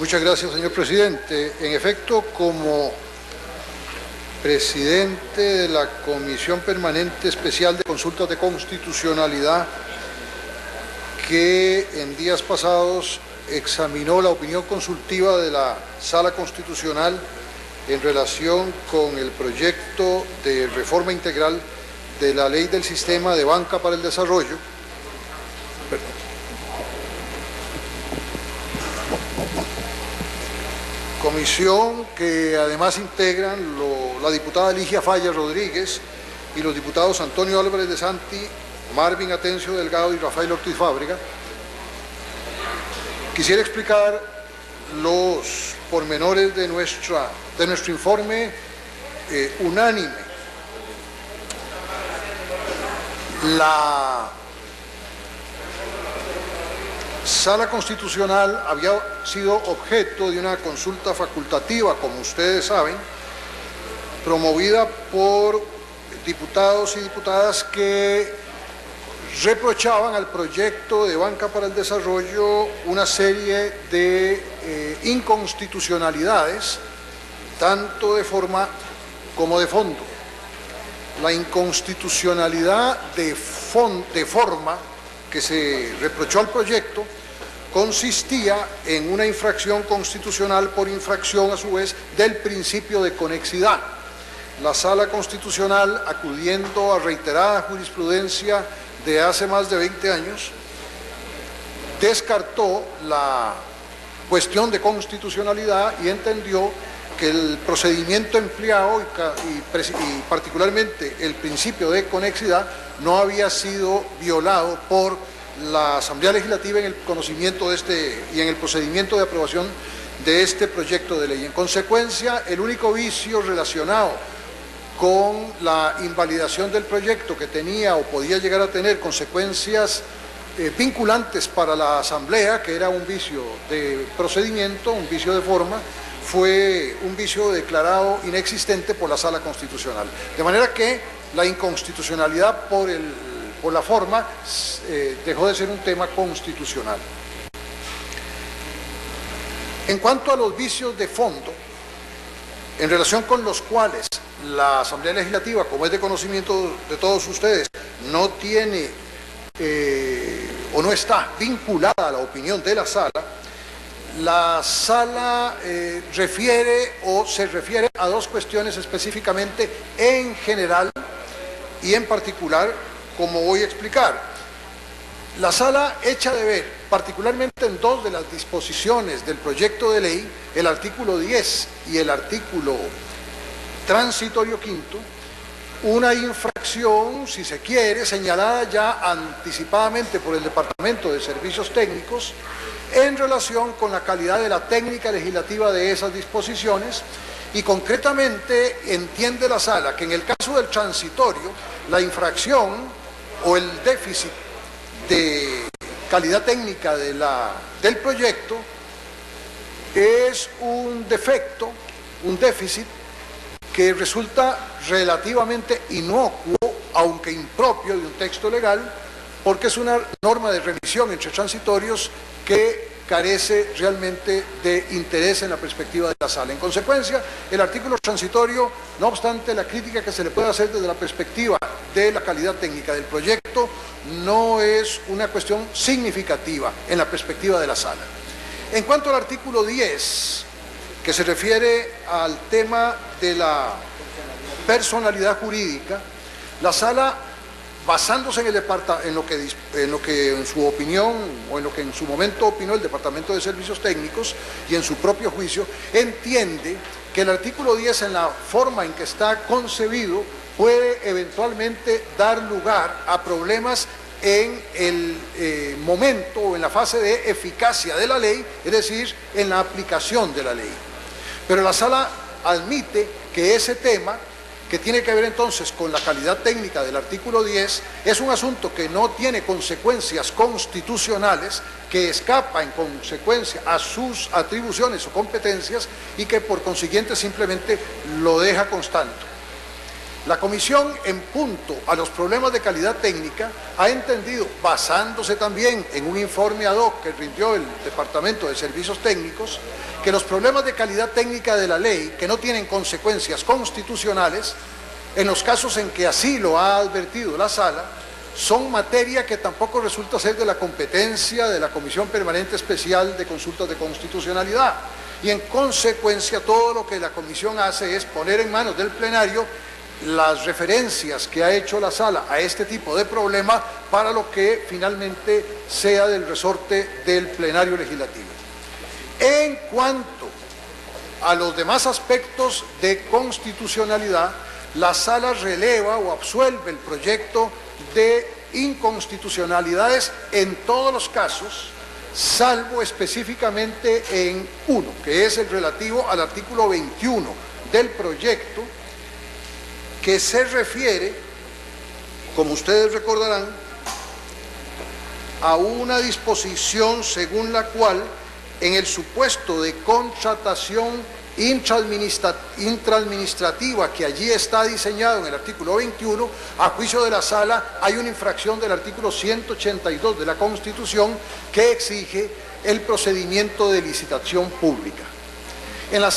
Muchas gracias, señor presidente. En efecto, como presidente de la Comisión Permanente Especial de Consultas de Constitucionalidad, que en días pasados examinó la opinión consultiva de la Sala Constitucional en relación con el proyecto de reforma integral de la Ley del Sistema de Banca para el Desarrollo, comisión que además integran la diputada Ligia Falla Rodríguez y los diputados Antonio Álvarez de Santi, Marvin Atencio Delgado y Rafael Ortiz Fábrega. Quisiera explicar los pormenores de nuestro informe unánime. La Sala Constitucional había sido objeto de una consulta facultativa, como ustedes saben, promovida por diputados y diputadas que reprochaban al proyecto de Banca para el Desarrollo una serie de inconstitucionalidades, tanto de forma como de fondo. La inconstitucionalidad de forma que se reprochó al proyecto consistía en una infracción constitucional por infracción, a su vez, del principio de conexidad. La Sala Constitucional, acudiendo a reiterada jurisprudencia de hace más de 20 años, descartó la cuestión de constitucionalidad y entendió que el procedimiento empleado y particularmente el principio de conexidad no había sido violado por la Asamblea Legislativa en el conocimiento de y en el procedimiento de aprobación de este proyecto de ley. En consecuencia, el único vicio relacionado con la invalidación del proyecto, que tenía o podía llegar a tener consecuencias vinculantes para la Asamblea, que era un vicio de procedimiento, un vicio de forma, fue un vicio declarado inexistente por la Sala Constitucional. De manera que la inconstitucionalidad por la forma dejó de ser un tema constitucional. En cuanto a los vicios de fondo, en relación con los cuales la Asamblea Legislativa, como es de conocimiento de todos ustedes, no tiene o no está vinculada a la opinión de la Sala refiere o se refiere a dos cuestiones específicamente en general y en particular, como voy a explicar. La Sala echa de ver, particularmente en dos de las disposiciones del proyecto de ley, el artículo 10 y el artículo transitorio quinto, una infracción, si se quiere, señalada ya anticipadamente por el Departamento de Servicios Técnicos en relación con la calidad de la técnica legislativa de esas disposiciones, y concretamente entiende la Sala que en el caso del transitorio, la infracción o el déficit de calidad técnica del proyecto es un defecto, un déficit que resulta relativamente inocuo, aunque impropio de un texto legal, porque es una norma de revisión entre transitorios que carece realmente de interés en la perspectiva de la Sala. En consecuencia, el artículo transitorio, no obstante la crítica que se le puede hacer desde la perspectiva de la calidad técnica del proyecto, no es una cuestión significativa en la perspectiva de la Sala. En cuanto al artículo 10, que se refiere al tema de la personalidad jurídica, la Sala, basándose en lo que en su opinión o en lo que en su momento opinó el Departamento de Servicios Técnicos y en su propio juicio, entiende que el artículo 10 en la forma en que está concebido puede eventualmente dar lugar a problemas en el momento o en la fase de eficacia de la ley, es decir, en la aplicación de la ley. Pero la Sala admite que ese tema, que tiene que ver entonces con la calidad técnica del artículo 10, es un asunto que no tiene consecuencias constitucionales, que escapa en consecuencia a sus atribuciones o competencias y que por consiguiente simplemente lo deja constante. La comisión, en punto a los problemas de calidad técnica, ha entendido, basándose también en un informe ad hoc que rindió el Departamento de Servicios Técnicos, que los problemas de calidad técnica de la ley, que no tienen consecuencias constitucionales, en los casos en que así lo ha advertido la Sala, son materia que tampoco resulta ser de la competencia de la Comisión Permanente Especial de Consultas de Constitucionalidad. Y en consecuencia todo lo que la Comisión hace es poner en manos del plenario las referencias que ha hecho la Sala a este tipo de problema para lo que finalmente sea del resorte del plenario legislativo. En cuanto a los demás aspectos de constitucionalidad, la Sala releva o absuelve el proyecto de inconstitucionalidades en todos los casos, salvo específicamente en uno, que es el relativo al artículo 21 del proyecto, que se refiere, como ustedes recordarán, a una disposición según la cual, en el supuesto de contratación intraadministrativa que allí está diseñado en el artículo 21, a juicio de la Sala hay una infracción del artículo 182 de la Constitución que exige el procedimiento de licitación pública. En la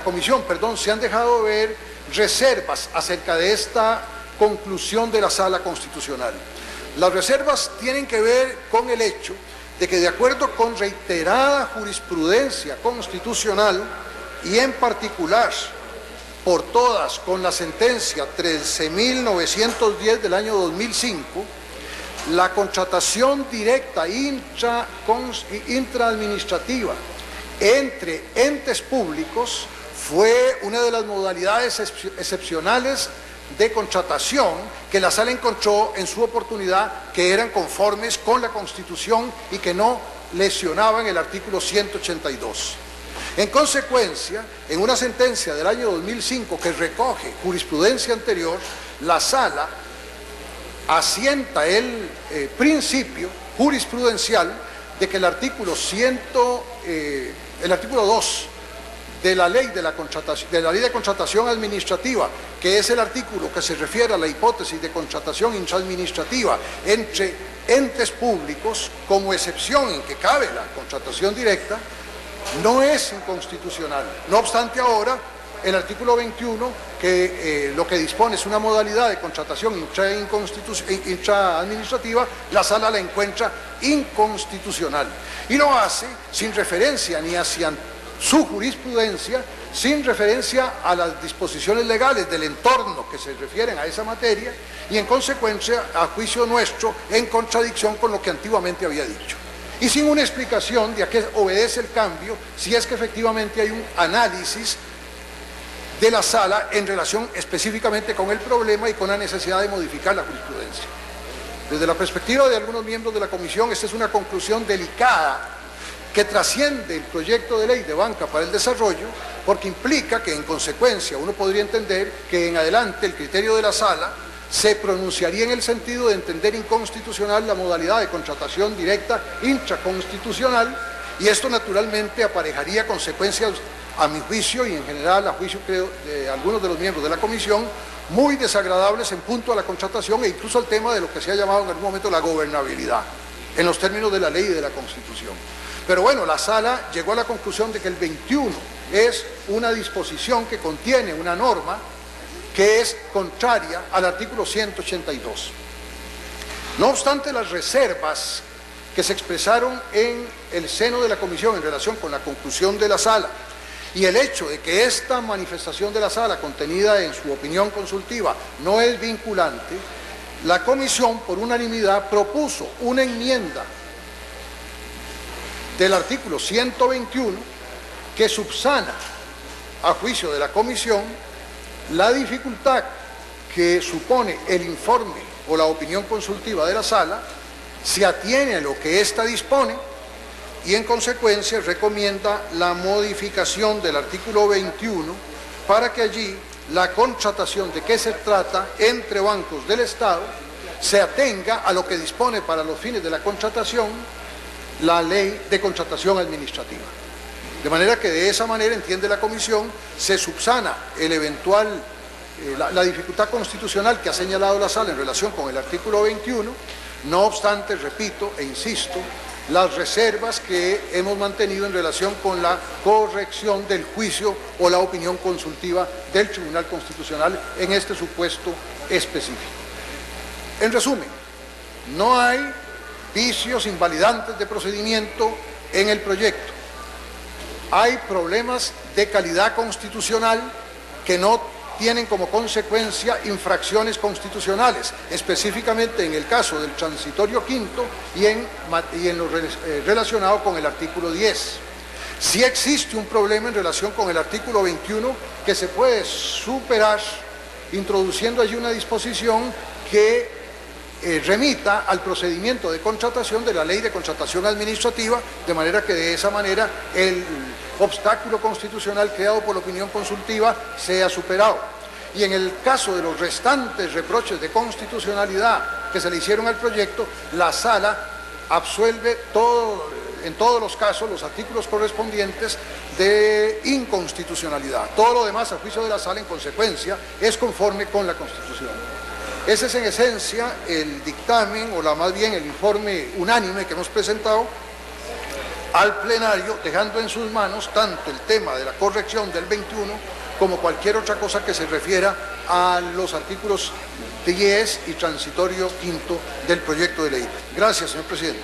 comisión, se han dejado ver reservas acerca de esta conclusión de la Sala Constitucional. Las reservas tienen que ver con el hecho de que, de acuerdo con reiterada jurisprudencia constitucional y en particular por todas con la sentencia 13.910 del año 2005, la contratación directa intraadministrativa entre entes públicos fue una de las modalidades excepcionales de contratación que la Sala encontró en su oportunidad que eran conformes con la Constitución y que no lesionaban el artículo 182. En consecuencia, en una sentencia del año 2005 que recoge jurisprudencia anterior, la Sala asienta el principio jurisprudencial de que el artículo 2 de la ley de contratación administrativa, que es el artículo que se refiere a la hipótesis de contratación intraadministrativa entre entes públicos, como excepción en que cabe la contratación directa, no es inconstitucional. No obstante, ahora el artículo 21, que lo que dispone es una modalidad de contratación intraadministrativa, la Sala la encuentra inconstitucional. Y lo hace sin referencia ni hacia su jurisprudencia, sin referencia a las disposiciones legales del entorno que se refieren a esa materia y, en consecuencia, a juicio nuestro, en contradicción con lo que antiguamente había dicho. Y sin una explicación de a qué obedece el cambio, si es que efectivamente hay un análisis de la Sala en relación específicamente con el problema y con la necesidad de modificar la jurisprudencia. Desde la perspectiva de algunos miembros de la Comisión, esta es una conclusión delicada que trasciende el proyecto de ley de banca para el desarrollo, porque implica que, en consecuencia, uno podría entender que en adelante el criterio de la Sala se pronunciaría en el sentido de entender inconstitucional la modalidad de contratación directa intraconstitucional, y esto naturalmente aparejaría consecuencias, a mi juicio y en general a juicio, creo, de algunos de los miembros de la Comisión, muy desagradables en punto a la contratación e incluso al tema de lo que se ha llamado en algún momento la gobernabilidad, en los términos de la ley y de la Constitución. Pero bueno, la Sala llegó a la conclusión de que el 21 es una disposición que contiene una norma que es contraria al artículo 182. No obstante, las reservas que se expresaron en el seno de la Comisión en relación con la conclusión de la Sala y el hecho de que esta manifestación de la Sala, contenida en su opinión consultiva, no es vinculante, la Comisión, por unanimidad, propuso una enmienda del artículo 121 que subsana, a juicio de la Comisión, la dificultad que supone el informe o la opinión consultiva de la Sala, se atiene a lo que ésta dispone y, en consecuencia, recomienda la modificación del artículo 21 para que allí la contratación de que se trata entre bancos del Estado se atenga a lo que dispone para los fines de la contratación la ley de contratación administrativa. De manera que de esa manera, entiende la Comisión, se subsana el eventual la dificultad constitucional que ha señalado la Sala en relación con el artículo 21, no obstante, repito e insisto, las reservas que hemos mantenido en relación con la corrección del juicio o la opinión consultiva del Tribunal Constitucional en este supuesto específico. En resumen, no hay vicios invalidantes de procedimiento en el proyecto. Hay problemas de calidad constitucional que no tienen como consecuencia infracciones constitucionales, específicamente en el caso del transitorio quinto y en lo relacionado con el artículo 10. Sí existe un problema en relación con el artículo 21 que se puede superar introduciendo allí una disposición que remita al procedimiento de contratación de la Ley de Contratación Administrativa, de manera que de esa manera el obstáculo constitucional creado por la opinión consultiva sea superado. Y en el caso de los restantes reproches de constitucionalidad que se le hicieron al proyecto, la Sala absuelve en todos los casos los artículos correspondientes de inconstitucionalidad. Todo lo demás, a juicio de la Sala, en consecuencia, es conforme con la Constitución. Ese es en esencia el dictamen, o más bien el informe unánime que hemos presentado al plenario, dejando en sus manos tanto el tema de la corrección del 21 como cualquier otra cosa que se refiera a los artículos 10 y transitorio quinto del proyecto de ley. Gracias, señor presidente.